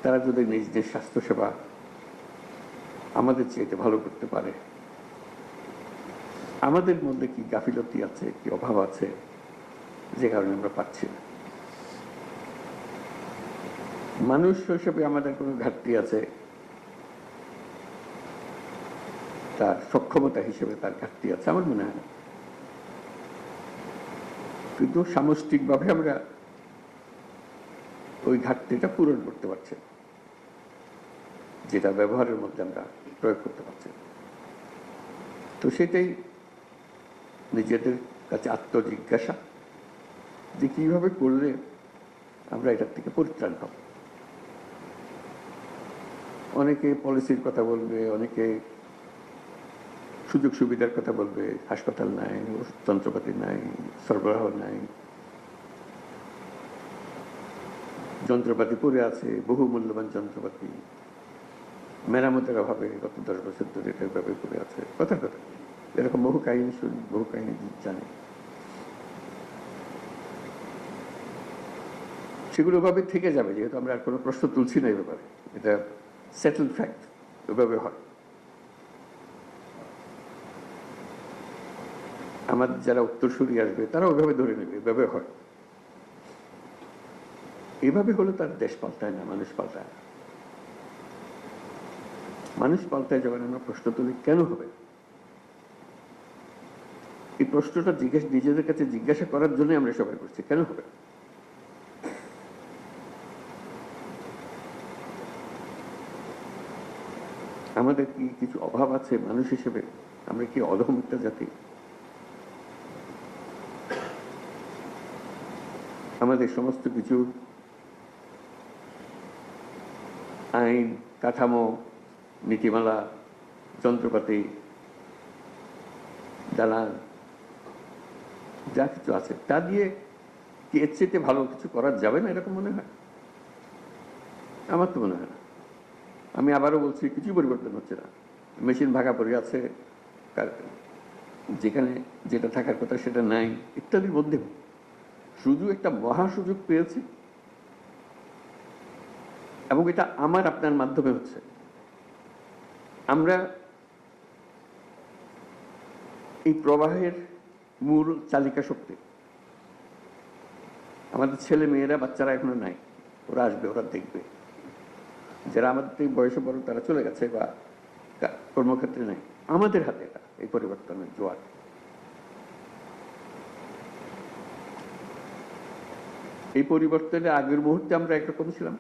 তারা যদি নিজেদের স্বাস্থ্যসেবা আমাদের চেয়ে ভালো করতে পারে, আমাদের মধ্যে কি গাফিলতি আছে, কি অভাব আছে যে কারণে আমরা পাচ্ছি না? মানুষ হিসেবে আমাদের কোনো ঘাটতি আছে, তার সক্ষমতা হিসেবে তার ঘাটতি আছে, আমার মনে হয় না। কিন্তু সামষ্টিকভাবে আমরা ওই ঘাটতিটা পূরণ করতে পারছি, যেটা ব্যবহারের মধ্যে আমরা প্রয়োগ করতে পারছি। তো সেটাই নিজেদের কাছে আত্মজিজ্ঞাসা যে কিভাবে করলে আমরা এটার থেকে পরিত্রাণ পাব। অনেকে পলিসির কথা বলবে, অনেকে সুযোগ সুবিধার কথা বলবে, হাসপাতাল নাই, যন্ত্রপাতি নাই, সরবরাহ নাই, যন্ত্রপাতি পড়ে আছে, বহু মূল্যবান যন্ত্রপাতি মেরামতের অভাবে গত 10 বছর ধরে এটা এভাবে পড়ে আছে। কথার কথা এরকম বহু কাহিনী শুনি, বহু কাহিনী জানি। সেগুলো ওভাবে থেকে যাবে, যেহেতু আমরা আর কোনো প্রশ্ন তুলছি না এই ব্যাপারে, এটা সেটেল ফ্যাক্ট, ওইভাবে হয়। আমাদের যারা উত্তরসূরি আসবে তারা ওইভাবে ধরে নেবে, এভাবে হয়। এইভাবে হলে তার দেশ পাল্টায় না, মানুষ পাল্টায় না। মানুষ পাল্টায় যখন আমরা প্রশ্ন তুলি কেন হবে, এই প্রশ্নটা নিজেদের কাছে জিজ্ঞাসা করার জন্য আমরা সবাই করছি, কেন হবে। আমাদের কি কিছু অভাব আছে মানুষ হিসেবে? আমরা কি অধম একটা জাতি? আমাদের সমস্ত কিছু আইন কাঠামো, নীতিমালা, যন্ত্রপাতি, দালান, যা কিছু আছে তা দিয়ে কি এর চেয়ে ভালো কিছু করা যাবে না, এরকম মনে হয়? আমার তো মনে হয় না। আমি আবারও বলছি, কিছু পরিবর্তন হচ্ছে না। মেশিন ভাঙা পড়ে আছে, যেখানে যেটা থাকার কথা সেটা নাই, ইত্যাদির মধ্যে শুধু একটা মহা সুযোগ পেয়েছি, এবং এটা আমার আপনার মাধ্যমে হচ্ছে। আমরা এই প্রবাহের মূল চালিকা শক্তি। আমাদের ছেলে মেয়েরা, বাচ্চারা এখনো নাই, ওরা আসবে, ওরা দেখবে। যারা আমাদের থেকে বয়সে বড় তারা চলে গেছে বা কর্মক্ষেত্রে নেই, আমাদের হাতে এটা, এই পরিবর্তনের জোয়ার। এই পরিবর্তনের আগের মুহূর্তে আমরা একরকম ছিলাম,